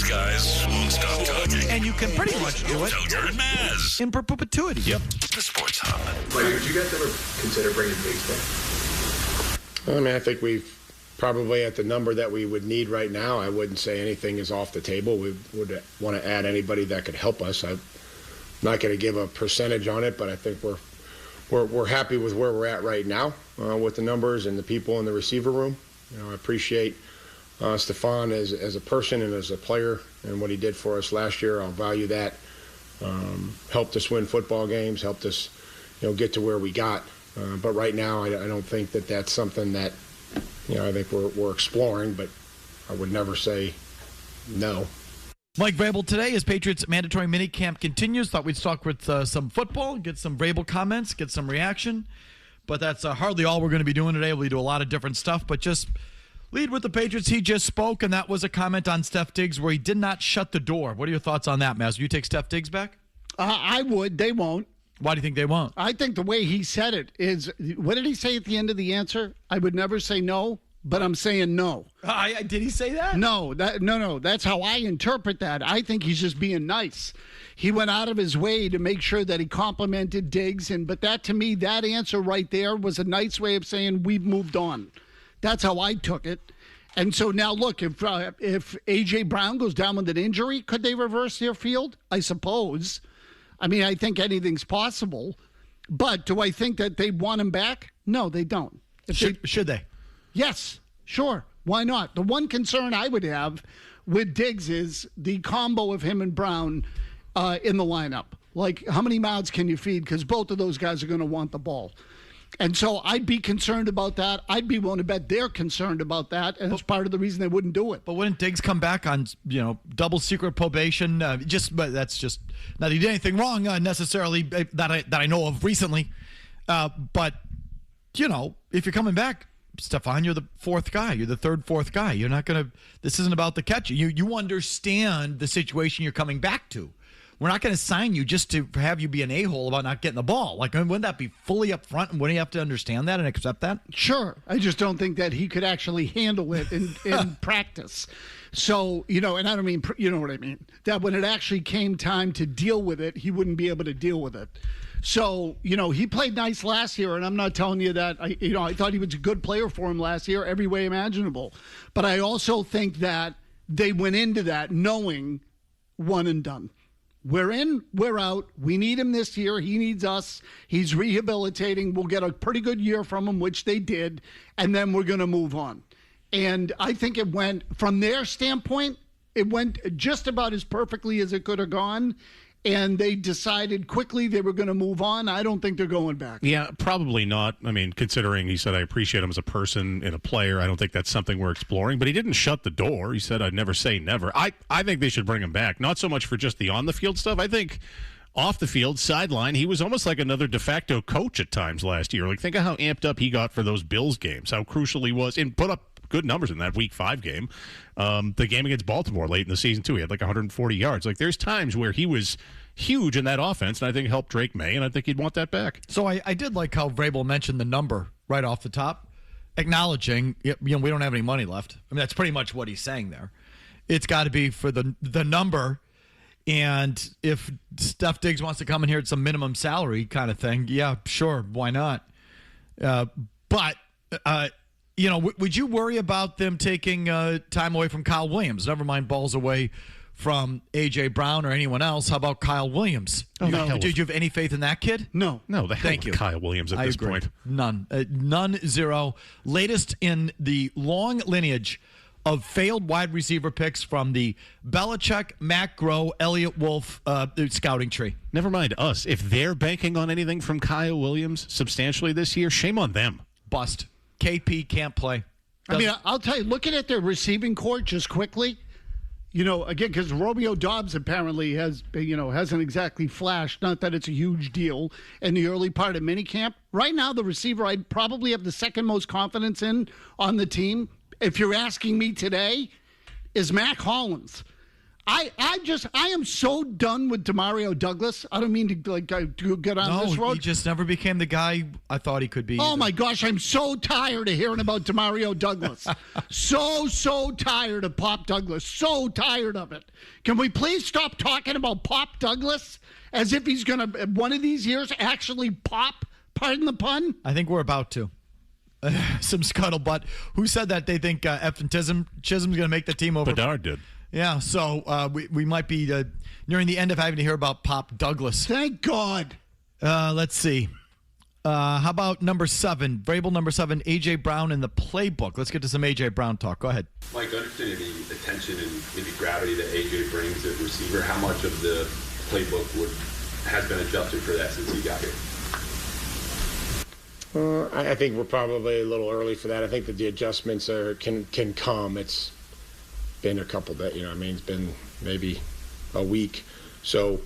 guys won't stop talking. And you can pretty much do it Felger and Mazz. in perpetuity. Yep. The Sports Hub. Would you guys ever consider bringing Diggs back? I mean, I think we've probably at the number that we would need right now. I wouldn't say anything is off the table. We would want to add anybody that could help us. I'm not going to give a percentage on it, but I think we're happy with where we're at right now with the numbers and the people in the receiver room. You know, I appreciate Stefon as a person and as a player and what he did for us last year. I'll value that. Helped us win football games, helped us, get to where we got. But right now, I don't think that that's something that, I think we're exploring, but I would never say no. Mike Vrabel today as Patriots mandatory minicamp continues. Thought we'd talk with some football, get some Vrabel comments, get some reaction. But that's hardly all we're going to be doing today. We do a lot of different stuff, but just lead with the Patriots. He just spoke, and that was a comment on Steph Diggs where he did not shut the door. What are your thoughts on that, Mazz? Will you take Steph Diggs back? I would. They won't. Why do you think they won't? I think the way he said it is, what did he say at the end of the answer? I would never say no, but I'm saying no. Did he say that? No. That's how I interpret that. I think he's just being nice. He went out of his way to make sure that he complimented Diggs, but that to me, that answer right there was a nice way of saying we've moved on. That's how I took it. And so now, look, if A.J. Brown goes down with an injury, could they reverse their field? I suppose. I mean, I think anything's possible. But do I think that they want him back? No, they don't. Should they? Yes, sure. Why not? The one concern I would have with Diggs is the combo of him and Brown in the lineup. Like, how many mouths can you feed? Because both of those guys are going to want the ball. And so I'd be concerned about that. I'd be willing to bet they're concerned about that, and it's part of the reason they wouldn't do it. But wouldn't Diggs come back on, double secret probation? But that's just not that he did anything wrong necessarily that I know of recently. But if you're coming back, Stefon, you're the fourth guy. You're the fourth guy. You're not going to. This isn't about the catch. You understand the situation you're coming back to. We're not going to sign you just to have you be an a-hole about not getting the ball. Like, wouldn't that be fully up front, and wouldn't you have to understand that and accept that? Sure. I just don't think that he could actually handle it in practice. So, and I don't mean, you know what I mean, that when it actually came time to deal with it, he wouldn't be able to deal with it. So, he played nice last year, and I'm not telling you that, I thought he was a good player for him last year, every way imaginable. But I also think that they went into that knowing one and done. We're in, we're out. We need him this year. He needs us. He's rehabilitating. We'll get a pretty good year from him, which they did, and then we're going to move on. And I think it went, from their standpoint, it went just about as perfectly as it could have gone. And they decided quickly they were going to move on. I don't think they're going back. Yeah, probably not. I mean, considering he said, I appreciate him as a person and a player, I don't think that's something we're exploring. But he didn't shut the door. He said, I'd never say never. I think they should bring him back. Not so much for just the on-the-field stuff. I think off the field, sideline, he was almost like another de facto coach at times last year. Like, think of how amped up he got for those Bills games, how crucial he was, and put up good numbers in that Week 5 game. The game against Baltimore late in the season, too. He had like 140 yards. Like, there's times where he was huge in that offense, and I think it helped Drake May, and I think he'd want that back. So I did like how Vrabel mentioned the number right off the top, acknowledging, we don't have any money left. I mean, that's pretty much what he's saying there. It's got to be for the number, and if Steph Diggs wants to come in here at some minimum salary kind of thing, yeah, sure, why not? But would you worry about them taking time away from Kyle Williams? Never mind balls away from A.J. Brown or anyone else. How about Kyle Williams? Did you have any faith in that kid? No. Thank you. Kyle Williams at this point. None. None, zero. Latest in the long lineage of failed wide receiver picks from the Belichick, Matt Groh, Elliott Wolf scouting tree. Never mind us. If they're banking on anything from Kyle Williams substantially this year, shame on them. Bust. KP can't play. I mean, I'll tell you, looking at their receiving corps just quickly, again, because Romeo Doubs apparently hasn't exactly flashed, not that it's a huge deal in the early part of minicamp. Right now, the receiver I'd probably have the second most confidence in on the team, if you're asking me today, is Mac Hollins. I am so done with Demario Douglas. I don't mean to get on this road. He just never became the guy I thought he could be. Oh my gosh, I'm so tired of hearing about Demario Douglas. so tired of Pop Douglas. So tired of it. Can we please stop talking about Pop Douglas as if he's going to one of these years actually pop? Pardon the pun. I think we're about to. Some scuttlebutt. Who said that they think Efton Chisholm's going to make the team over? Bedard did. Yeah, so we might be nearing the end of having to hear about Pop Douglas. Thank God. Let's see. How about number 7? Vrabel number 7, A.J. Brown in the playbook. Let's get to some A.J. Brown talk. Go ahead. Mike, understanding the attention and maybe gravity that A.J. brings as a receiver, how much of the playbook has been adjusted for that since he got here? I think we're probably a little early for that. I think that the adjustments can come. It's been a couple days, it's been maybe a week. So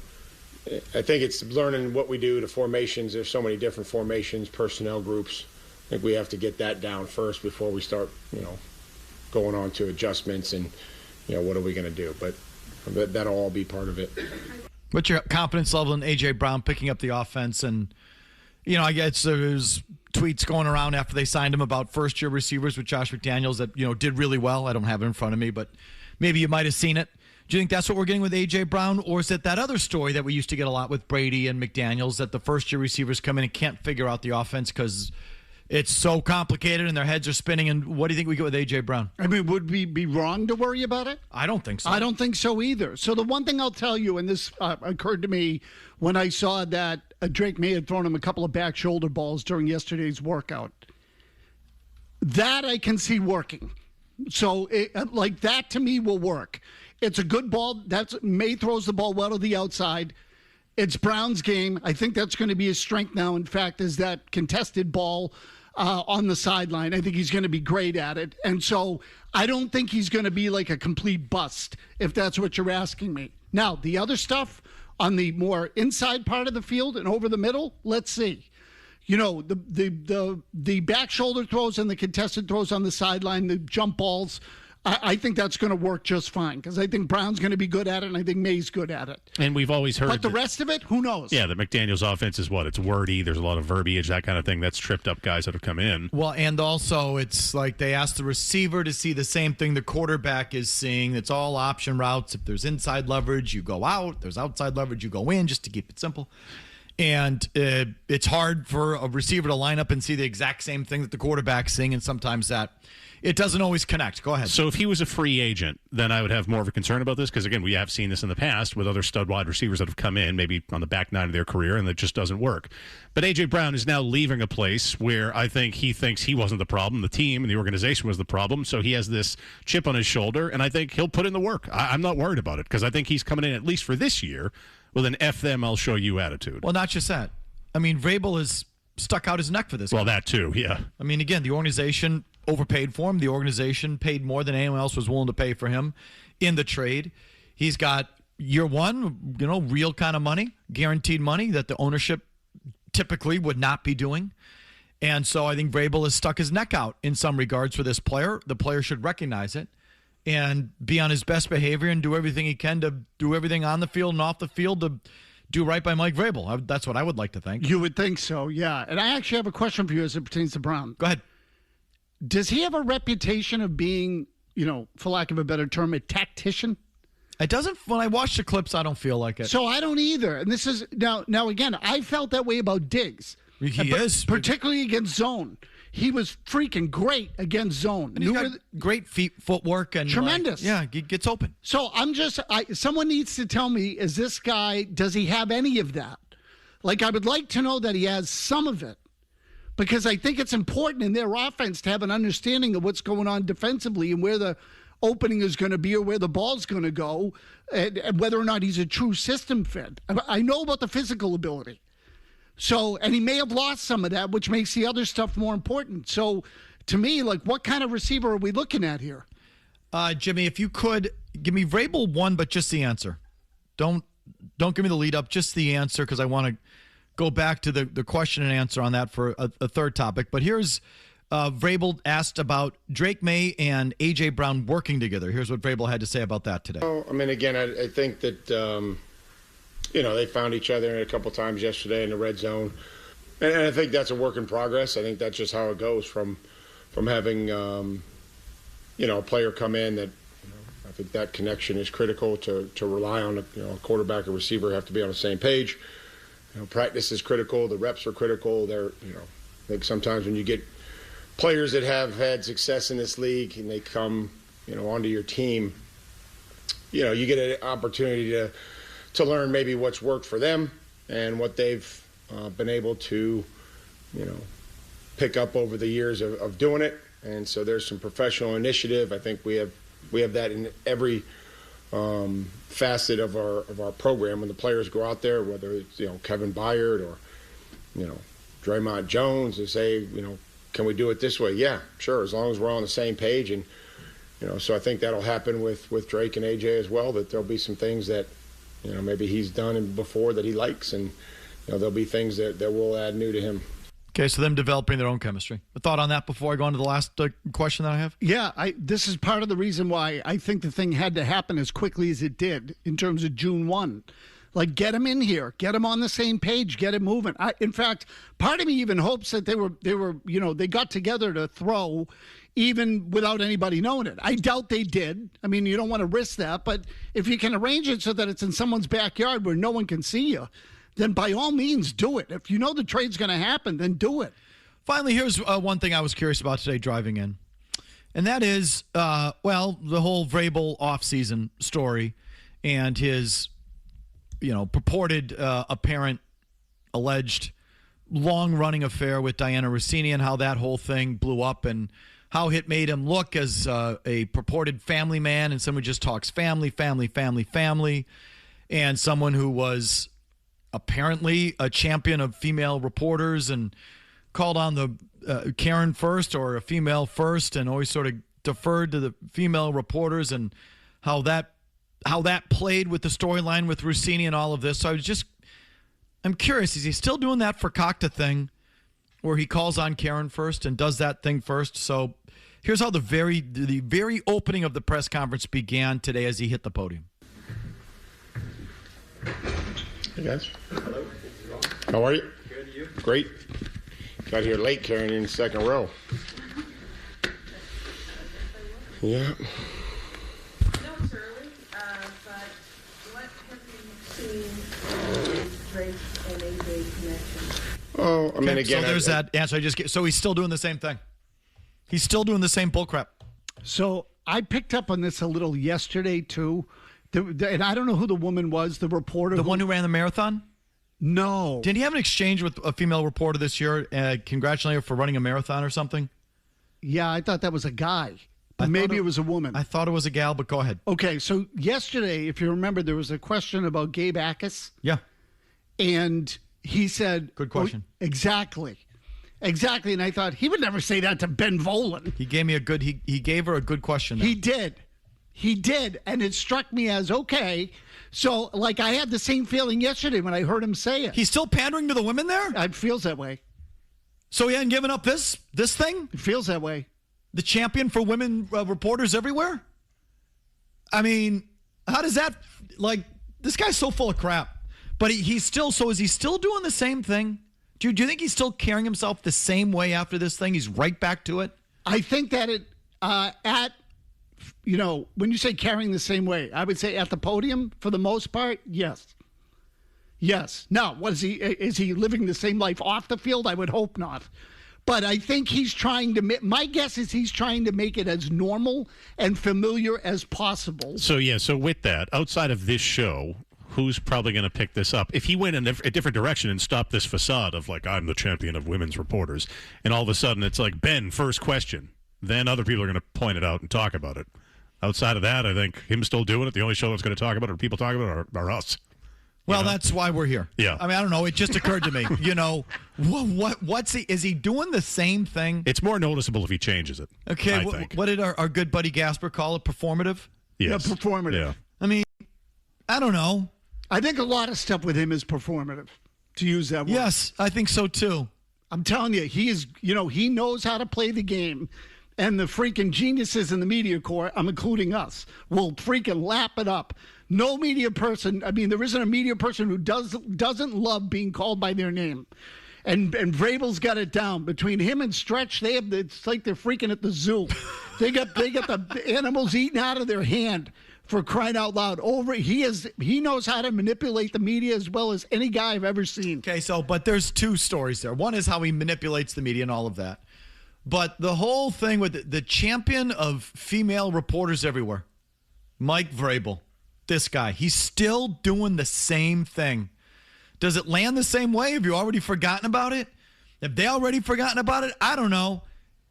I think it's learning what we do to formations. There's so many different formations, personnel groups. I think we have to get that down first before we start, going on to adjustments and, what are we going to do? But that'll all be part of it. What's your confidence level in A.J. Brown picking up the offense? And, I guess there's tweets going around after they signed him about first-year receivers with Josh McDaniels that, did really well. I don't have it in front of me, but maybe you might have seen it. Do you think that's what we're getting with A.J. Brown, or is it that other story that we used to get a lot with Brady and McDaniels, that the first-year receivers come in and can't figure out the offense because it's so complicated and their heads are spinning? And what do you think we get with A.J. Brown? I mean, would we be wrong to worry about it? I don't think so. I don't think so either. So the one thing I'll tell you, and this occurred to me when I saw that Drake May had thrown him a couple of back shoulder balls during yesterday's workout, that I can see working. So that to me will work. It's a good ball. May throws the ball well to the outside. It's Brown's game. I think that's going to be his strength now. In fact, is that contested ball on the sideline. I think he's going to be great at it. And so I don't think he's going to be like a complete bust, if that's what you're asking me. Now, the other stuff on the more inside part of the field and over the middle, let's see. The back shoulder throws and the contested throws on the sideline, the jump balls, I think that's going to work just fine because I think Brown's going to be good at it and I think May's good at it. And we've always heard. But the rest of it, who knows? Yeah, the McDaniels offense is what? It's wordy. There's a lot of verbiage, that kind of thing. That's tripped up guys that have come in. Well, and also it's like they ask the receiver to see the same thing the quarterback is seeing. It's all option routes. If there's inside leverage, you go out. There's outside leverage, you go in, just to keep it simple. And it's hard for a receiver to line up and see the exact same thing that the quarterback's seeing, and sometimes that it doesn't always connect. Go ahead. So if he was a free agent, then I would have more of a concern about this because, again, we have seen this in the past with other stud wide receivers that have come in maybe on the back nine of their career and that just doesn't work. But A.J. Brown is now leaving a place where I think he thinks he wasn't the problem. The team and the organization was the problem. So he has this chip on his shoulder, and I think he'll put in the work. I'm not worried about it because I think he's coming in, at least for this year, with an F them, I'll show you attitude. Well, not just that. I mean, Vrabel has stuck out his neck for this guy. Well, that too, yeah. I mean, again, the organization overpaid for him. The organization paid more than anyone else was willing to pay for him in the trade. He's got year one, real kind of money, guaranteed money that the ownership typically would not be doing. And so I think Vrabel has stuck his neck out in some regards for this player. The player should recognize it and be on his best behavior and do everything he can to do everything on the field and off the field to do right by Mike Vrabel. That's what I would like to think. You would think so, yeah. And I actually have a question for you as it pertains to Brown. Go ahead. Does he have a reputation of being, for lack of a better term, a tactician? It doesn't. When I watch the clips, I don't feel like it. So I don't either. And this is now again, I felt that way about Diggs. He is. Particularly against zone. He was freaking great against zone. And he's got great footwork and tremendous. He gets open. So someone needs to tell me, does he have any of that? Like, I would like to know that he has some of it. Because I think it's important in their offense to have an understanding of what's going on defensively and where the opening is going to be or where the ball's going to go and whether or not he's a true system fit. I know about the physical ability. So, and he may have lost some of that, which makes the other stuff more important. So, to me, like, what kind of receiver are we looking at here? Jimmy, if you could, give me Vrabel one, but just the answer. Don't give me the lead up, just the answer, because I want to go back to the question and answer on that for a third topic. But here's Vrabel asked about Drake May and A.J. Brown working together. Here's what Vrabel had to say about that today. Well, I mean, again, I think that, they found each other a couple times yesterday in the red zone. And I think that's a work in progress. I think that's just how it goes from having, a player come in that, I think that connection is critical to rely on. A quarterback and receiver have to be on the same page. Practice is critical. The reps are critical. I think sometimes when you get players that have had success in this league and they come, onto your team, you get an opportunity to learn maybe what's worked for them and what they've been able to, pick up over the years of doing it. And so there's some professional initiative. I think we have that in every facet of our program. When the players go out there, whether it's Kevin Byard or Draymond Jones, and say can we do it this way? Yeah, sure, as long as we're on the same page. And so I think that'll happen with Drake and AJ as well. That there'll be some things that maybe he's done before that he likes, and there'll be things that will add new to him. Okay, so them developing their own chemistry. A thought on that before I go on to the last question that I have? Yeah, this is part of the reason why I think the thing had to happen as quickly as it did in terms of June 1. Like, get them in here, get them on the same page, get it moving. In fact, part of me even hopes that they got together to throw even without anybody knowing it. I doubt they did. I mean, you don't want to risk that, but if you can arrange it so that it's in someone's backyard where no one can see you, then by all means do it. If you know the trade's going to happen, then do it. Finally, here's one thing I was curious about today driving in, and that is, the whole Vrabel offseason story and his, purported, apparent, alleged, long-running affair with Diana Rossini and how that whole thing blew up and how it made him look as a purported family man and someone who just talks family, and someone who was apparently a champion of female reporters and called on the Karen first or a female first and always sort of deferred to the female reporters and how that played with the storyline with Rossini and all of this. So I'm curious, is he still doing that for Fakta thing where he calls on Karen first and does that thing first? So here's how the very opening of the press conference began today as he hit the podium. Hey guys. Hello. How are you? Good, you? Great. Got here late, Karen, in the second row. Yeah. No, it's early, but what have you seen with Drake and AJ connection? Oh, I mean, again. So there's that answer I just gave. So he's still doing the same thing. He's still doing the same bullcrap. So I picked up on this a little yesterday, too. And I don't know who the woman was, the reporter. The one who ran the marathon? No. Did he have an exchange with a female reporter this year, congratulating her for running a marathon or something? Yeah, I thought that was a guy. But maybe it was a woman. I thought it was a gal, but go ahead. Okay, so yesterday, if you remember, there was a question about Gabe Akis. Yeah. And he said... Good question. Oh, exactly. And I thought, he would never say that to Ben Volen. He gave me he gave her a good question. He did, and it struck me as, okay, so, I had the same feeling yesterday when I heard him say it. He's still pandering to the women there? It feels that way. So he hadn't given up this thing? It feels that way. The champion for women reporters everywhere? I mean, how does that, this guy's so full of crap. But he's still, is he still doing the same thing? Do you think he's still carrying himself the same way after this thing? He's right back to it? I think that when you say carrying the same way, I would say at the podium, for the most part, yes. Now, is he living the same life off the field? I would hope not. But I think he's trying to my guess is he's trying to make it as normal and familiar as possible. So with that, outside of this show, who's probably going to pick this up? If he went in a different direction and stopped this facade of, I'm the champion of women's reporters, and all of a sudden it's Ben, first question, then other people are going to point it out and talk about it. Outside of that, I think him still doing it, the only show that's going to talk about it or people talking about it are us. Well, that's why we're here. Yeah. I mean, I don't know. It just occurred to me. Is he doing the same thing? It's more noticeable if he changes it. Okay. I think. What did our good buddy Gasper call it? Performative? Yes. Yeah, performative. Yeah. I mean, I don't know. I think a lot of stuff with him is performative, to use that word. Yes, I think so too. I'm telling you, he knows how to play the game. And the freaking geniuses in the media corps, I'm including us, will freaking lap it up. No media person, there isn't a media person who doesn't love being called by their name. And Vrabel's got it down. Between him and Stretch, it's like they're freaking at the zoo. They got the animals eaten out of their hand, for crying out loud. He knows how to manipulate the media as well as any guy I've ever seen. Okay, but there's two stories there. One is how he manipulates the media and all of that. But the whole thing with the champion of female reporters everywhere, Mike Vrabel, this guy, he's still doing the same thing. Does it land the same way? Have you already forgotten about it? Have they already forgotten about it? I don't know.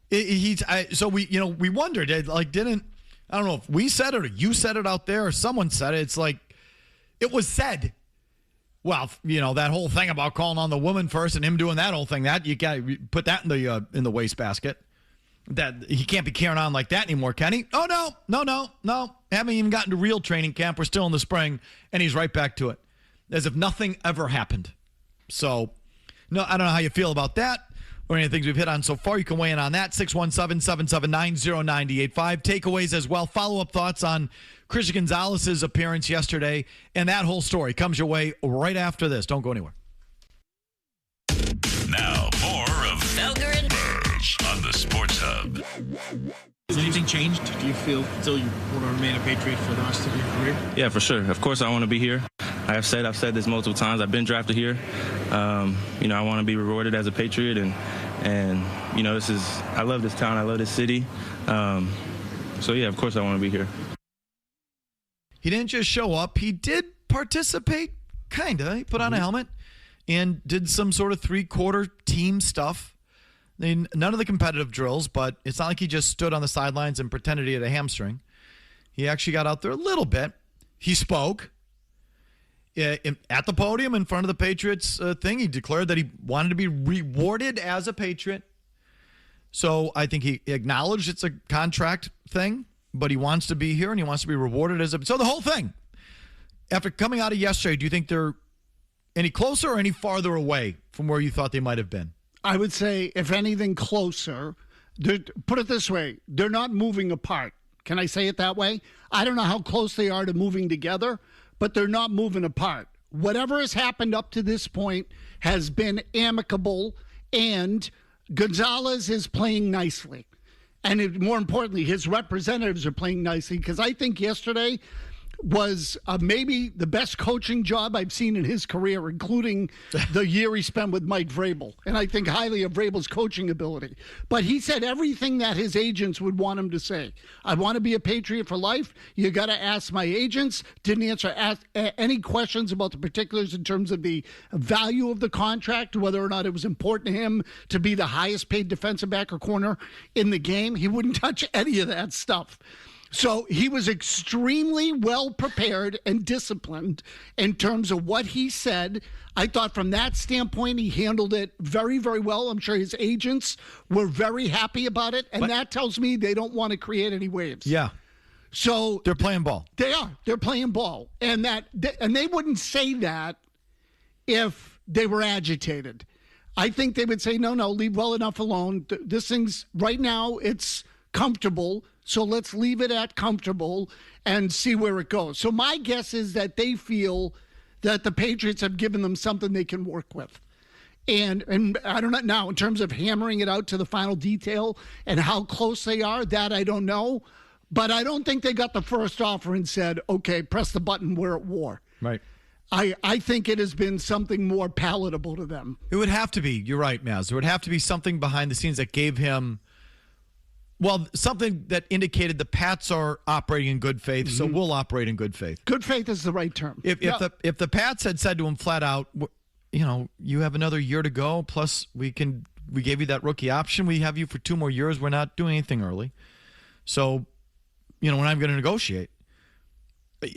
We wondered, I don't know if we said it or you said it out there or someone said it. It's like it was said. Well, that whole thing about calling on the woman first and him doing that whole thing, that you got to put that in the wastebasket. That he can't be carrying on like that anymore, can he? Oh, no. Haven't even gotten to real training camp. We're still in the spring, and he's right back to it, as if nothing ever happened. So, no, I don't know how you feel about that or any of the things we've hit on so far. You can weigh in on that, 617-779-0985. Takeaways as well. Follow-up thoughts on Christian Gonzalez's appearance yesterday, and that whole story comes your way right after this. Don't go anywhere. Now, more of Felger and Mazz on the Sports Hub. Has anything changed? Do you feel still you want to remain a Patriot for the rest of your career? Yeah, for sure. Of course I want to be here. I've said this multiple times. I've been drafted here. I want to be rewarded as a Patriot, and I love this town. I love this city. So, yeah, of course I want to be here. He didn't just show up. He did participate, kind of. He put on a helmet and did some sort of three-quarter team stuff. None of the competitive drills, but it's not like he just stood on the sidelines and pretended he had a hamstring. He actually got out there a little bit. He spoke at the podium in front of the Patriots thing. He declared that he wanted to be rewarded as a Patriot. So I think he acknowledged it's a contract thing, but he wants to be here and he wants to be rewarded as a... So the whole thing, after coming out of yesterday, do you think they're any closer or any farther away from where you thought they might have been? I would say, if anything, closer. Put it this way, they're not moving apart. Can I say it that way? I don't know how close they are to moving together, but they're not moving apart. Whatever has happened up to this point has been amicable, and Gonzalez is playing nicely. And more importantly, his representatives are playing nicely, because I think yesterday was maybe the best coaching job I've seen in his career, including the year he spent with Mike Vrabel. And I think highly of Vrabel's coaching ability. But he said everything that his agents would want him to say. I want to be a Patriot for life. You got to ask my agents. Didn't answer any questions about the particulars in terms of the value of the contract, whether or not it was important to him to be the highest paid defensive back or corner in the game. He wouldn't touch any of that stuff. So he was extremely well prepared and disciplined in terms of what he said. I thought from that standpoint, he handled it very, very well. I'm sure his agents were very happy about it. And that tells me they don't want to create any waves. Yeah. So they're playing ball. They are. They're playing ball. And they wouldn't say that if they were agitated. I think they would say, no, leave well enough alone. This thing's right now, it's comfortable. So let's leave it at comfortable and see where it goes. So my guess is that they feel that the Patriots have given them something they can work with. And I don't know now, in terms of hammering it out to the final detail and how close they are, that I don't know. But I don't think they got the first offer and said, okay, press the button, we're at war. Right. I think it has been something more palatable to them. It would have to be. You're right, Mazz. There would have to be something behind the scenes that gave him... Well, something that indicated the Pats are operating in good faith, so we'll operate in good faith. Good faith is the right term. If the Pats had said to him flat out, you have another year to go, plus we gave you that rookie option, we have you for 2 more years, we're not doing anything early. So, we're not going to negotiate.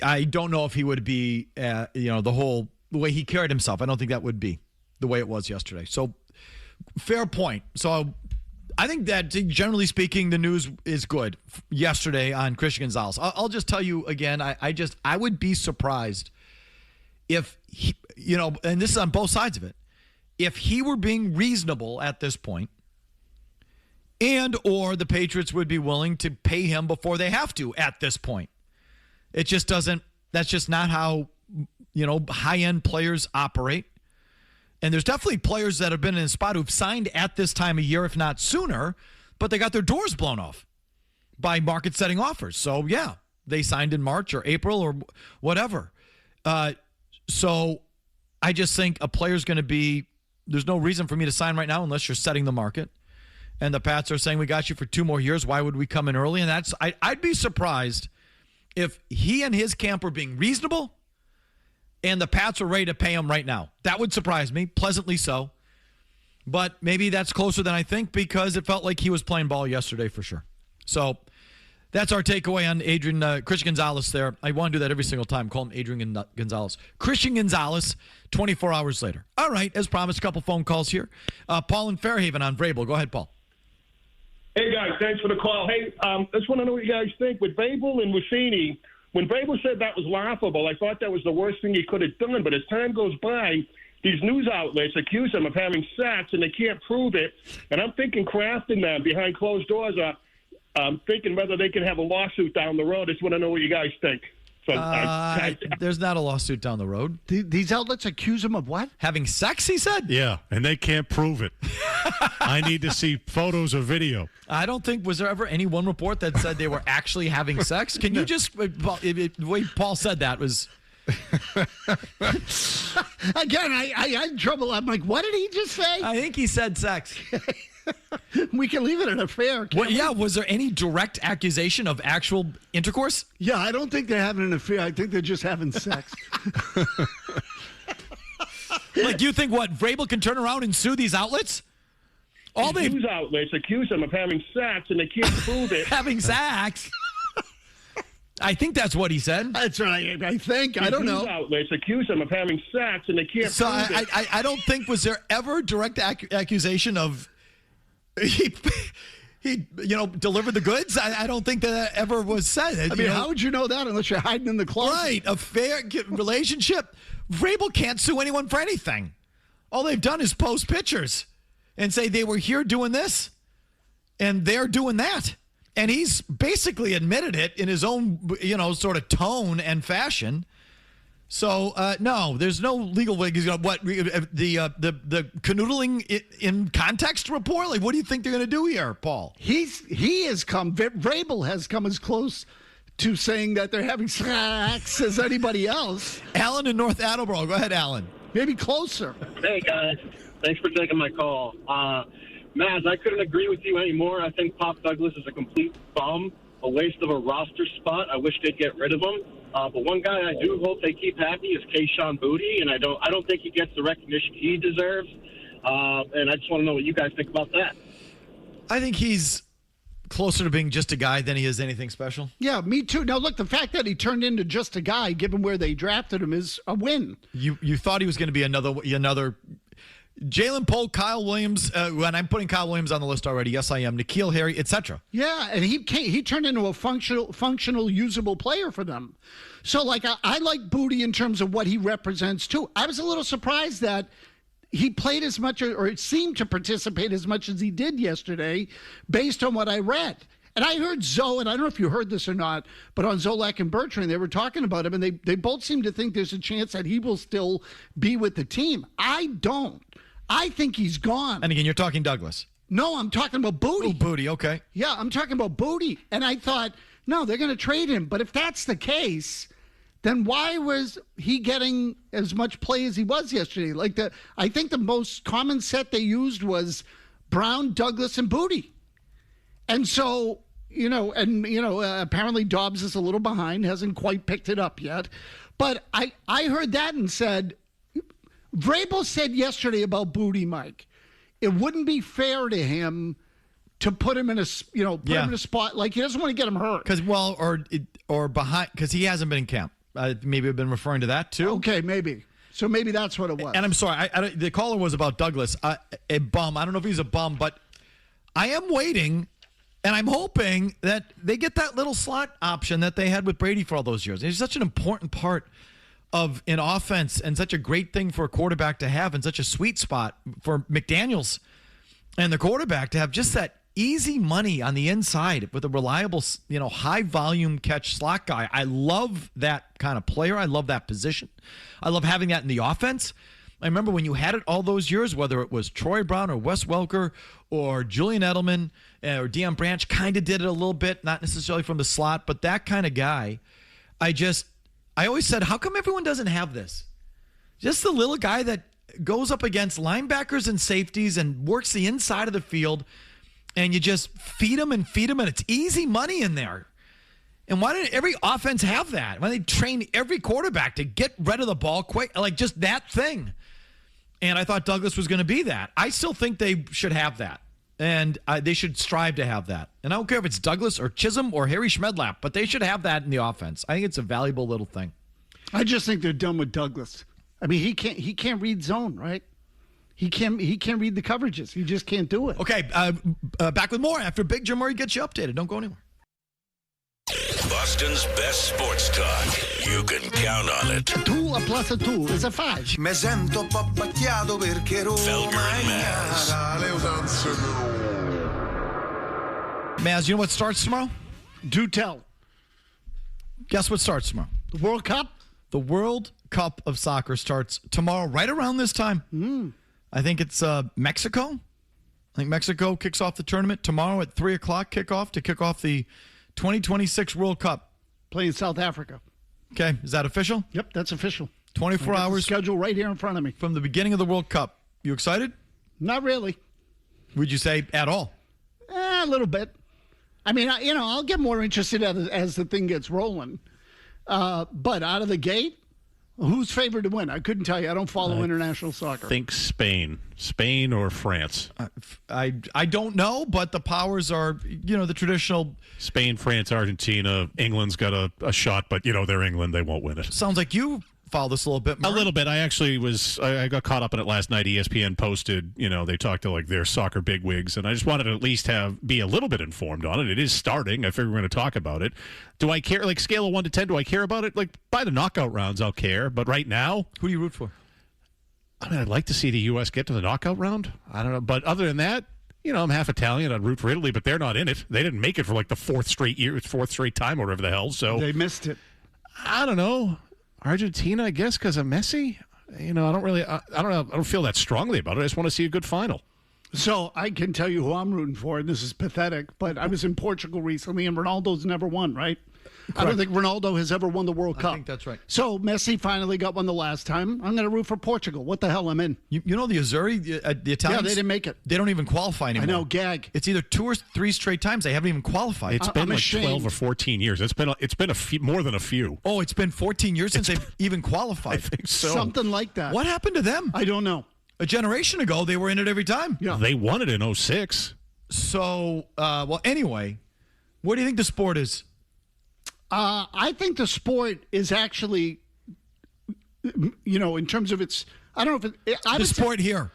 I don't know if he would be, the way he carried himself. I don't think that would be the way it was yesterday. So, fair point. So, I think that, generally speaking, the news is good yesterday on Christian Gonzalez. I'll just tell you again, I would be surprised if, and this is on both sides of it, if he were being reasonable at this point, and or the Patriots would be willing to pay him before they have to at this point. It just doesn't, that's just not how, high-end players operate. And there's definitely players that have been in a spot who've signed at this time of year, if not sooner, but they got their doors blown off by market-setting offers. So, yeah, they signed in March or April or whatever. So I just think a player's going to be, there's no reason for me to sign right now unless you're setting the market. And the Pats are saying, we got you for 2 more years. Why would we come in early? And I'd be surprised if he and his camp were being reasonable and the Pats are ready to pay him right now. That would surprise me, pleasantly so. But maybe that's closer than I think because it felt like he was playing ball yesterday for sure. So that's our takeaway on Christian Gonzalez there. I want to do that every single time. Call him Adrian Gonzalez. Christian Gonzalez, 24 hours later. All right, as promised, a couple phone calls here. Paul in Fairhaven on Vrabel. Go ahead, Paul. Hey, guys, thanks for the call. Hey, I just want to know what you guys think. With Vrabel and Rossini, when Vrabel said that was laughable, I thought that was the worst thing he could have done. But as time goes by, these news outlets accuse him of having sex, and they can't prove it. And I'm thinking Kraft and them behind closed doors are thinking whether they can have a lawsuit down the road. I just want to know what you guys think. So there's not a lawsuit down the road. These outlets accuse him of what? Having sex, he said? Yeah, and they can't prove it. I need to see photos or video. I don't think, was there ever any one report that said they were actually having sex? Can you just, the way Paul said that was... Again, I had trouble. I'm like, what did he just say? I think he said sex. We can leave it an affair. Yeah, was there any direct accusation of actual intercourse? Yeah, I don't think they're having an affair. I think they're just having sex. Like, you think what, Vrabel can turn around and sue these outlets? All these news outlets accuse him of having sex, and they can't prove it. Having sex? I think that's what he said. That's right. I think. I don't know. News outlets accuse him of having sex, and they can't prove it. I don't think, was there ever direct accusation of he delivered the goods? I don't think that ever was said. I mean, how would you know that unless you're hiding in the closet? Right. A fair relationship. Vrabel can't sue anyone for anything. All they've done is post pictures and say they were here doing this and they're doing that. And he's basically admitted it in his own, sort of tone and fashion. So, no, there's no legal way. What, the canoodling in context report? Like, what do you think they're going to do here, Paul? Vrabel has come as close to saying that they're having sex as anybody else. Alan in North Attleboro. Go ahead, Alan. Maybe closer. Hey, guys. Thanks for taking my call. Mazz, I couldn't agree with you anymore. I think Pop Douglas is a complete bum, a waste of a roster spot. I wish they'd get rid of him. But one guy I do hope they keep happy is Kayshon Boutte, and I don't think he gets the recognition he deserves. And I just want to know what you guys think about that. I think he's closer to being just a guy than he is anything special. Yeah, me too. Now, look, the fact that he turned into just a guy, given where they drafted him, is a win. You thought he was going to be another Jalen Polk, Kyle Williams, and I'm putting Kyle Williams on the list already. Yes, I am. N'Keal Harry, etc. Yeah, and he turned into a functional, usable player for them. So, like, I like Boutte in terms of what he represents, too. I was a little surprised that he played as much, or it seemed to participate as much as he did yesterday, based on what I read. And I heard Zoe, and I don't know if you heard this or not, but on Zolak and Bertrand, they were talking about him, and they both seem to think there's a chance that he will still be with the team. I don't. I think he's gone. And again, you're talking Douglas. No, I'm talking about Boutte. Oh, Boutte, okay. Yeah, I'm talking about Boutte. And I thought, no, they're going to trade him. But if that's the case, then why was he getting as much play as he was yesterday? I think the most common set they used was Brown, Douglas, and Boutte. And so, apparently Dobbs is a little behind, hasn't quite picked it up yet. But I heard that and said, Vrabel said yesterday about Boutte, Mike, it wouldn't be fair to him to put him in a him in a spot like he doesn't want to get him hurt. Or behind, because he hasn't been in camp. Maybe I've been referring to that too. Okay, maybe. So maybe that's what it was. And I'm sorry, the caller was about Douglas, a bum. I don't know if he's a bum, but I am waiting, and I'm hoping that they get that little slot option that they had with Brady for all those years. It's such an important part of an offense and such a great thing for a quarterback to have and such a sweet spot for McDaniels and the quarterback to have just that easy money on the inside with a reliable, high volume catch slot guy. I love that kind of player. I love that position. I love having that in the offense. I remember when you had it all those years, whether it was Troy Brown or Wes Welker or Julian Edelman or Deion Branch kind of did it a little bit, not necessarily from the slot, but that kind of guy. I always said, how come everyone doesn't have this? Just the little guy that goes up against linebackers and safeties and works the inside of the field, and you just feed them, and it's easy money in there. And why didn't every offense have that? Why didn't they train every quarterback to get rid of the ball quick? Like just that thing. And I thought Douglas was going to be that. I still think they should have that. And they should strive to have that. And I don't care if it's Douglas or Chisholm or Harry Schmedlap, but they should have that in the offense. I think it's a valuable little thing. I just think they're done with Douglas. I mean, he can't read zone, right? He can't read the coverages. He just can't do it. Okay, back with more after Big Jim Murray gets you updated. Don't go anywhere. Boston's best sports talk. You can count on it. 2 plus 2 is a 5. Me sento un po' pacchiato perché Felger and Mazz. Mazz, you know what starts tomorrow? Do tell. Guess what starts tomorrow? The World Cup? The World Cup of Soccer starts tomorrow, right around this time. I think it's Mexico. I think Mexico kicks off the tournament tomorrow at 3 o'clock kickoff to kick off the 2026 World Cup. Playing South Africa. Okay, is that official? Yep, that's official. 24 hours. Schedule right here in front of me. From the beginning of the World Cup. You excited? Not really. Would you say at all? A little bit. I mean, I'll get more interested as the thing gets rolling. But out of the gate, who's favored to win? I couldn't tell you. I don't follow international soccer. I think Spain or France. I don't know, but the powers are, the traditional. Spain, France, Argentina. England's got a shot, but, they're England. They won't win it. Sounds like you follow this a little bit more. A little bit. I actually I got caught up in it last night. ESPN posted, they talked to their soccer bigwigs, and I just wanted to at least be a little bit informed on it. It is starting. I figure we're going to talk about it. Do I care? Scale of 1 to 10, do I care about it? By the knockout rounds, I'll care. But right now, who do you root for? I mean, I'd like to see the U.S. get to the knockout round. I don't know. But other than that, I'm half Italian. I'd root for Italy, but they're not in it. They didn't make it for the fourth straight time or whatever the hell. So they missed it. I don't know. Argentina, I guess, because of Messi. I don't really. I don't know. I don't feel that strongly about it. I just want to see a good final. So I can tell you who I'm rooting for, and this is pathetic, but I was in Portugal recently, and Ronaldo's never won, right? Correct. I don't think Ronaldo has ever won the World Cup. I think that's right. So Messi finally got one the last time. I'm going to root for Portugal. What the hell, I'm in. You know the Azzurri, the Italians? Yeah, they didn't make it. They don't even qualify anymore. I know, gag. It's either 2 or 3 straight times they haven't even qualified. It's been 12 or 14 years. It's been a few, more than a few. Oh, it's been 14 years since they've even qualified. I think so. Something like that. What happened to them? I don't know. A generation ago, they were in it every time. Yeah. They won it in 2006. So, anyway, what do you think the sport is? I think the sport is actually, in terms of its, I don't know if it. The sport here.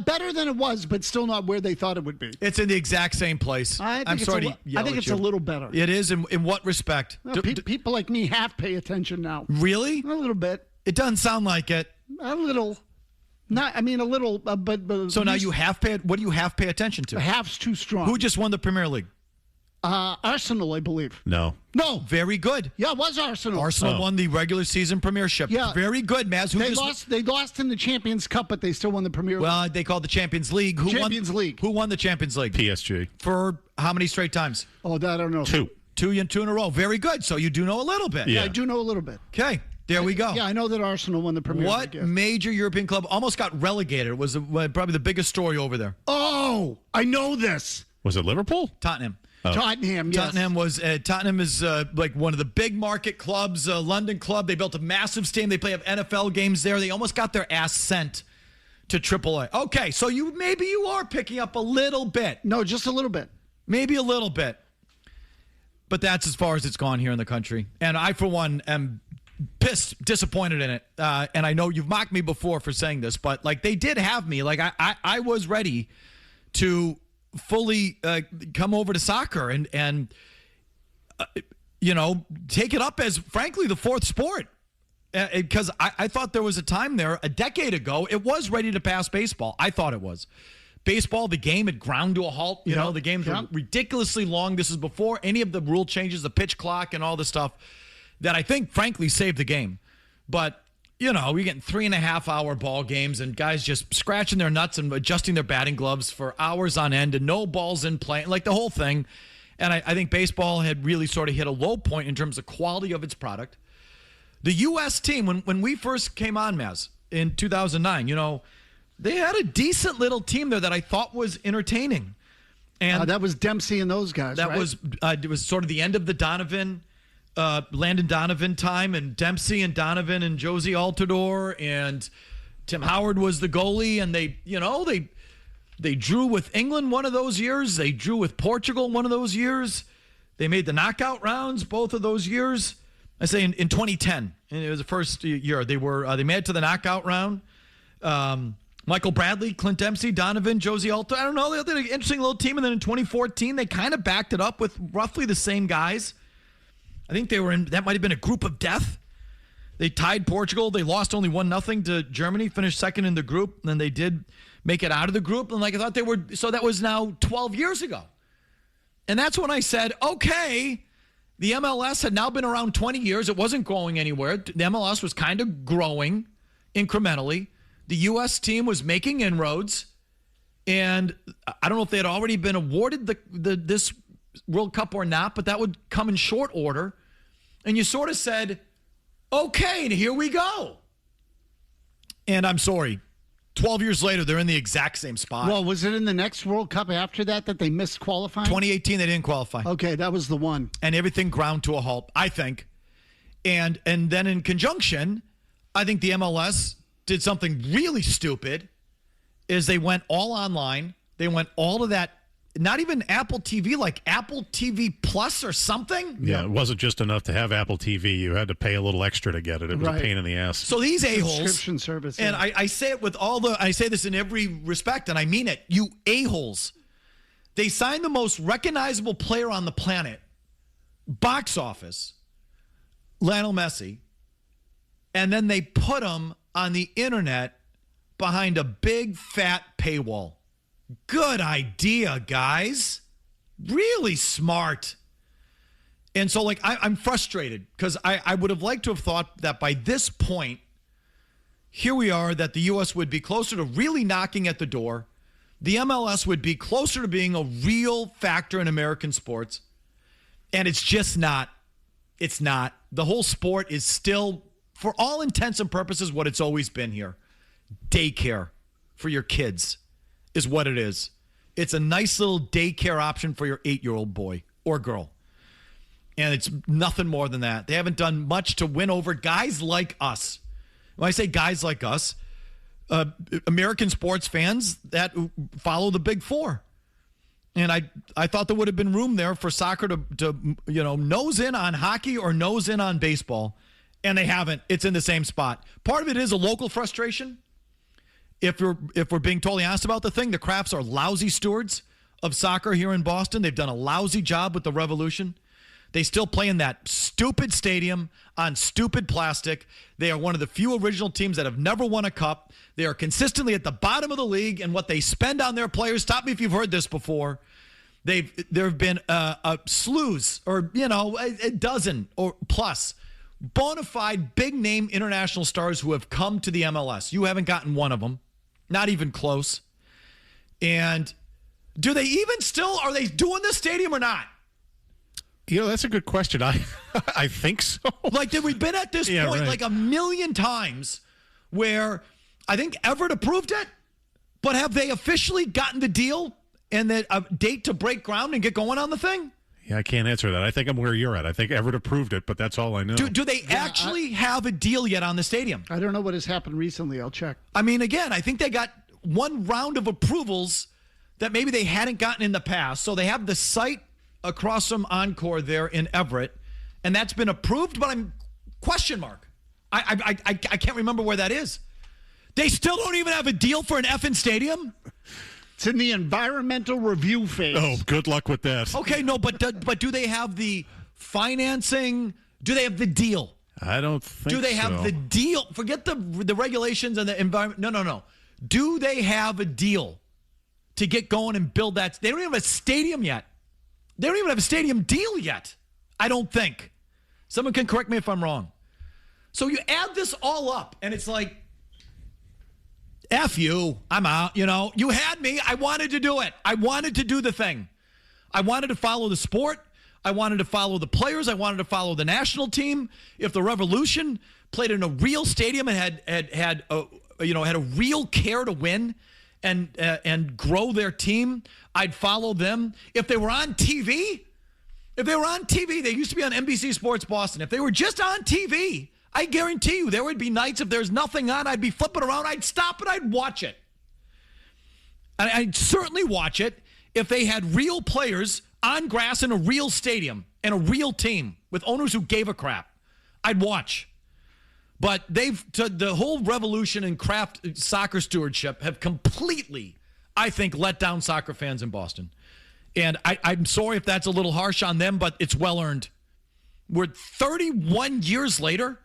Better than it was, but still not where they thought it would be. It's in the exact same place. I'm sorry to yell I think it's a little better. It is? In what respect? Well, people like me half pay attention now. Really? A little bit. It doesn't sound like it. A little. Not. I mean, a little. But so now you half pay. What do you half pay attention to? Half's too strong. Who just won the Premier League? Arsenal, I believe. No. Very good. Yeah, it was Arsenal. Arsenal won the regular season premiership. Yeah. Very good, Mazz. They lost in the Champions Cup, but they still won the Premier League. Well, they called the Champions League. Who won the Champions League? PSG. For how many straight times? Oh, that I don't know. 2. 2 in a row. Very good. So you do know a little bit. Yeah, I do know a little bit. Okay. There we go. Yeah, I know that Arsenal won the Premier League. What major European club almost got relegated? It was probably the biggest story over there. Oh, I know this. Was it Liverpool? Tottenham. Oh. Tottenham, yes. Tottenham is one of the big market clubs, London club. They built a massive stadium. They play NFL games there. They almost got their ass sent to AAA. Okay, so maybe you are picking up a little bit. No, just a little bit. Maybe a little bit. But that's as far as it's gone here in the country. And I, for one, am pissed, disappointed in it. And I know you've mocked me before for saying this, but they did have me. I was ready to fully come over to soccer and take it up as, frankly, the fourth sport. Because I thought there was a time there a decade ago, it was ready to pass baseball. I thought it was. Baseball, the game had ground to a halt. You know, the games were ridiculously long. This is before any of the rule changes, the pitch clock and all the stuff that I think, frankly, saved the game. But, you know, we're getting 3.5-hour ball games and guys just scratching their nuts and adjusting their batting gloves for hours on end and no balls in play, like the whole thing. And I think baseball had really sort of hit a low point in terms of quality of its product. The U.S. team, when we first came on, Mazz, in 2009, you know, they had a decent little team there that I thought was entertaining. And that was Dempsey and those guys, That right? was it was sort of the end of the Landon Donovan time, and Dempsey and Donovan and Josie Altidore and Tim Howard was the goalie, and they drew with England one of those years. They drew with Portugal one of those years. They made the knockout rounds both of those years. I say in 2010, and it was the first year they made it to the knockout round. Michael Bradley, Clint Dempsey, Donovan, Josie Alto. I don't know. They did an interesting little team. And then in 2014, they kind of backed it up with roughly the same guys. I think that might have been a group of death. They tied Portugal. They lost only 1-0 to Germany, finished second in the group. And then they did make it out of the group. And like I thought they were, so that was now 12 years ago. And that's when I said, okay, the MLS had now been around 20 years. It wasn't going anywhere. The MLS was kind of growing incrementally. The U.S. team was making inroads, and I don't know if they had already been awarded this World Cup or not, but that would come in short order. And you sort of said, okay, here we go. And I'm sorry, 12 years later, they're in the exact same spot. Well, was it in the next World Cup after that they missed qualifying? 2018, they didn't qualify. Okay, that was the one. And everything ground to a halt, I think. And then in conjunction, I think the MLS did something really stupid, is they went all online. They went all to that, not even Apple TV, like Apple TV Plus or something. Yeah, it wasn't just enough to have Apple TV. You had to pay a little extra to get it. It was a pain in the ass. So these a-holes. Subscription service. And I say it with I say this in every respect, and I mean it. You a-holes. They signed the most recognizable player on the planet, box office, Lionel Messi, and then they put him on the internet behind a big fat paywall. Good idea, guys. Really smart. And so, like, I'm frustrated because I would have liked to have thought that by this point, here we are, that the U.S. would be closer to really knocking at the door. The MLS would be closer to being a real factor in American sports. And it's just not. It's not. The whole sport is still, for all intents and purposes, what it's always been here. Daycare for your kids is what it is. It's a nice little daycare option for your 8-year-old boy or girl. And it's nothing more than that. They haven't done much to win over guys like us. When I say guys like us, American sports fans that follow the Big Four. And I thought there would have been room there for soccer to nose in on hockey or nose in on baseball. And they haven't. It's in the same spot. Part of it is a local frustration. If we're being totally honest about the thing, the Crafts are lousy stewards of soccer here in Boston. They've done a lousy job with the Revolution. They still play in that stupid stadium on stupid plastic. They are one of the few original teams that have never won a cup. They are consistently at the bottom of the league, and what they spend on their players, stop me if you've heard this before, there have been slews or, a dozen or plus bona fide big name international stars who have come to the MLS. You haven't gotten one of them. Not even close. And do they even still, are they doing the stadium or not? That's a good question. I think so. Like, we've been at this point like a million times where I think Everett approved it, but have they officially gotten the deal and a date to break ground and get going on the thing? Yeah, I can't answer that. I think I'm where you're at. I think Everett approved it, but that's all I know. Do they actually have a deal yet on the stadium? I don't know what has happened recently. I'll check. I mean, again, I think they got one round of approvals that maybe they hadn't gotten in the past. So they have the site across from Encore there in Everett, and that's been approved, but I'm question mark. I can't remember where that is. They still don't even have a deal for an effing stadium? It's in the environmental review phase. Oh, good luck with that. Okay, no, but do they have the financing? Do they have the deal? I don't think Do they have so. the deal? Forget the regulations and the environment. No. Do they have a deal to get going and build that? They don't even have a stadium yet. They don't even have a stadium deal yet. I don't think. Someone can correct me if I'm wrong. So you add this all up, and it's like, F you, I'm out. You had me. I wanted to do it. I wanted to do the thing. I wanted to follow the sport. I wanted to follow the players. I wanted to follow the national team. If the Revolution played in a real stadium and had a real care to win and grow their team, I'd follow them. If they were on TV, they used to be on NBC Sports Boston. If they were just on TV, I guarantee you there would be nights if there's nothing on, I'd be flipping around. I'd stop and I'd watch it. I'd certainly watch it if they had real players on grass in a real stadium and a real team with owners who gave a crap. I'd watch. But the whole Revolution and Kraft soccer stewardship have completely, I think, let down soccer fans in Boston. And I'm sorry if that's a little harsh on them, but it's well earned. We're 31 years later,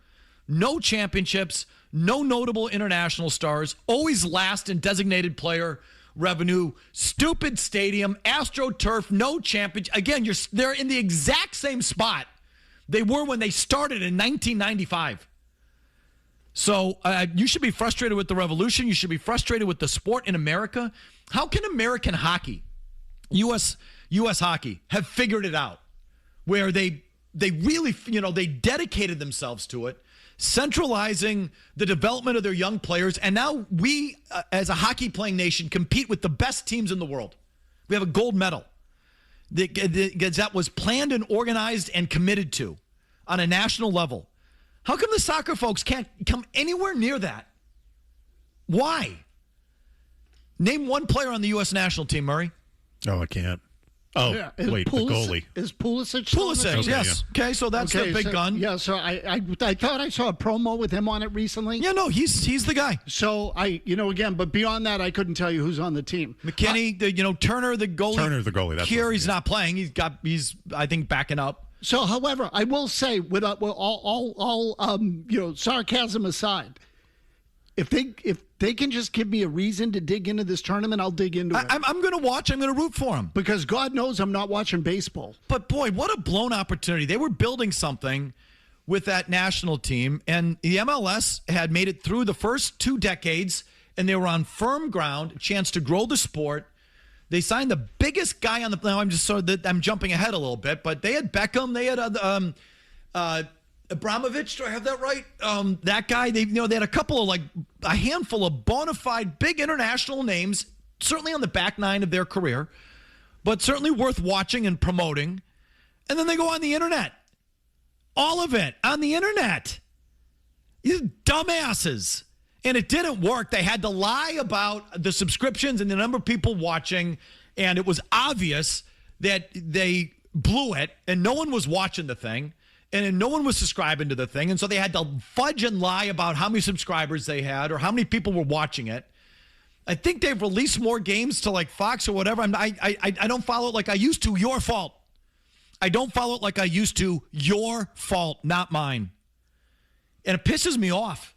no championships, no notable international stars, always last in designated player revenue, stupid stadium, AstroTurf, no champion. Again, they're in the exact same spot they were when they started in 1995. So you should be frustrated with the Revolution. You should be frustrated with the sport in America. How can American hockey, U.S. hockey, have figured it out where they really, they dedicated themselves to it, centralizing the development of their young players, and now we, as a hockey-playing nation, compete with the best teams in the world. We have a gold medal that was planned and organized and committed to on a national level. How come the soccer folks can't come anywhere near that? Why? Name one player on the U.S. national team, Murray. Oh, I can't. Oh, yeah. Wait, the goalie. Is Pulisic? Pulisic, yes. Yeah. Okay, so that's the big gun. Yeah, so I thought I saw a promo with him on it recently. Yeah, no, he's the guy. So again, but beyond that, I couldn't tell you who's on the team. McKinney, Turner, the goalie. Turner, the goalie. That's here, he's not playing. He's I think backing up. So, however, I will say, with all sarcasm aside, if they can just give me a reason to dig into this tournament, I'll dig into it. I'm going to watch. I'm going to root for them. Because God knows I'm not watching baseball. But, boy, what a blown opportunity. They were building something with that national team, and the MLS had made it through the first 2 decades, and they were on firm ground, a chance to grow the sport. They signed the biggest guy on the – now I'm jumping ahead a little bit, but they had Beckham. They had Abramovich, do I have that right? That guy, they had a couple of a handful of bona fide big international names, certainly on the back nine of their career, but certainly worth watching and promoting. And then they go on the internet. All of it on the internet. These dumbasses. And it didn't work. They had to lie about the subscriptions and the number of people watching, and it was obvious that they blew it, and no one was watching the thing. And no one was subscribing to the thing. And so they had to fudge and lie about how many subscribers they had or how many people were watching it. I think they've released more games to Fox or whatever. I don't follow it like I used to. Your fault. I don't follow it like I used to. Your fault, not mine. And it pisses me off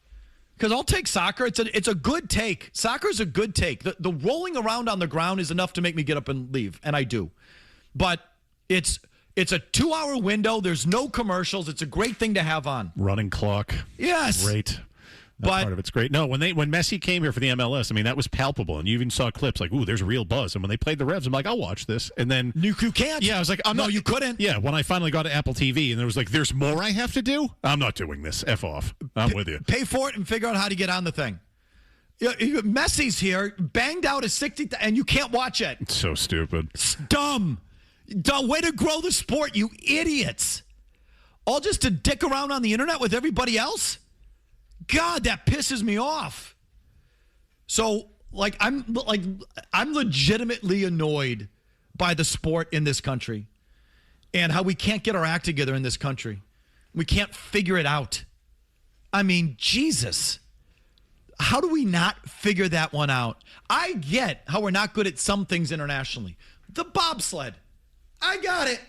because I'll take soccer. It's a good take. Soccer's a good take. The rolling around on the ground is enough to make me get up and leave, and I do. But it's a 2-hour window. There's no commercials. It's a great thing to have on. Running clock. Yes. Great. That part of it's great. No, when Messi came here for the MLS, that was palpable, and you even saw clips ooh, there's a real buzz. And when they played the Revs, I'm like, I'll watch this. And then you can't. Yeah, I was like, you couldn't. Yeah, when I finally got to Apple TV, and there was there's more I have to do. I'm not doing this. F off. I'm with you. Pay for it and figure out how to get on the thing. Messi's here, banged out a 60, and you can't watch it. It's so stupid. It's dumb. Way to grow the sport, you idiots. All just to dick around on the internet with everybody else? God, that pisses me off. So, I'm legitimately annoyed by the sport in this country and how we can't get our act together in this country. We can't figure it out. Jesus. How do we not figure that one out? I get how we're not good at some things internationally. The bobsled. I got it.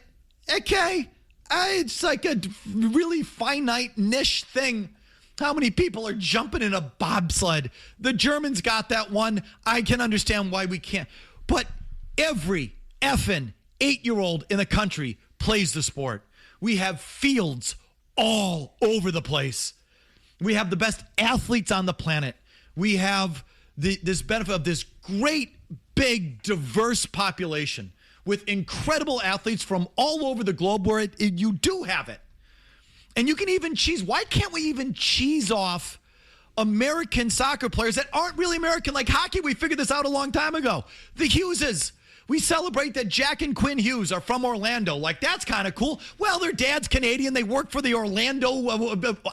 Okay. It's like a really finite niche thing. How many people are jumping in a bobsled? The Germans got that one. I can understand why we can't. But every effing 8-year-old in the country plays the sport. We have fields all over the place. We have the best athletes on the planet. We have this benefit of this great, big, diverse population with incredible athletes from all over the globe where you do have it. And you can even cheese. Why can't we even cheese off American soccer players that aren't really American? Like hockey, we figured this out a long time ago. The Hugheses. We celebrate that Jack and Quinn Hughes are from Orlando. Like, that's kind of cool. Well, their dad's Canadian. They work for the Orlando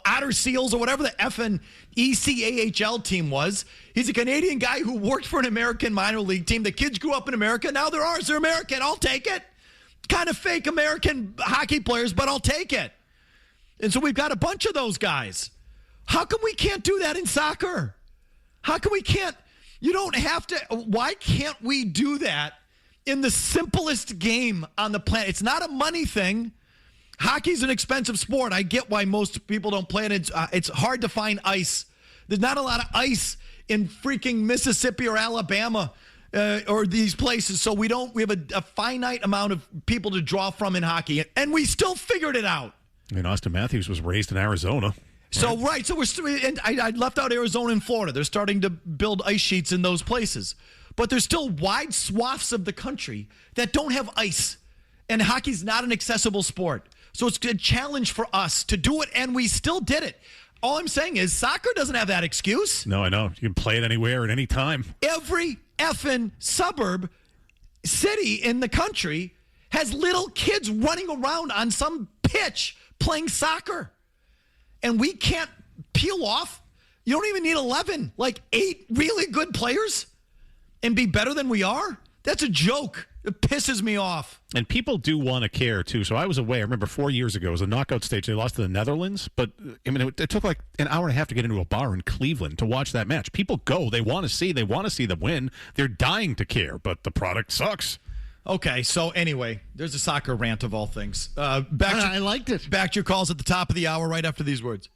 Otter Seals or whatever the effing ECAHL team was. He's a Canadian guy who worked for an American minor league team. The kids grew up in America. Now they're ours. They're American. I'll take it. Kind of fake American hockey players, but I'll take it. And so we've got a bunch of those guys. How come we can't do that in soccer? How come we can't? You don't have to. Why can't we do that in the simplest game on the planet? It's not a money thing. Hockey's an expensive sport. I get why most people don't play it. It's hard to find ice. There's not a lot of ice in freaking Mississippi or Alabama or these places. So we have a finite amount of people to draw from in hockey. And we still figured it out. I mean, Austin Matthews was raised in Arizona. So, right. So and I left out Arizona and Florida. They're starting to build ice sheets in those places. But there's still wide swaths of the country that don't have ice. And hockey's not an accessible sport. So it's a challenge for us to do it, and we still did it. All I'm saying is soccer doesn't have that excuse. No, I know. You can play it anywhere at any time. Every effing suburb, city in the country has little kids running around on some pitch playing soccer. And we can't peel off. You don't even need 11, like 8 really good players and be better than we are? That's a joke. It pisses me off. And people do want to care, too. So I was away. I remember 4 years ago, it was a knockout stage. They lost to the Netherlands. But, I mean, it took like an hour and a half to get into a bar in Cleveland to watch that match. People go. They want to see. They want to see them win. They're dying to care, but the product sucks. Okay, so anyway, there's a soccer rant of all things. I liked it. Back to your calls at the top of the hour right after these words.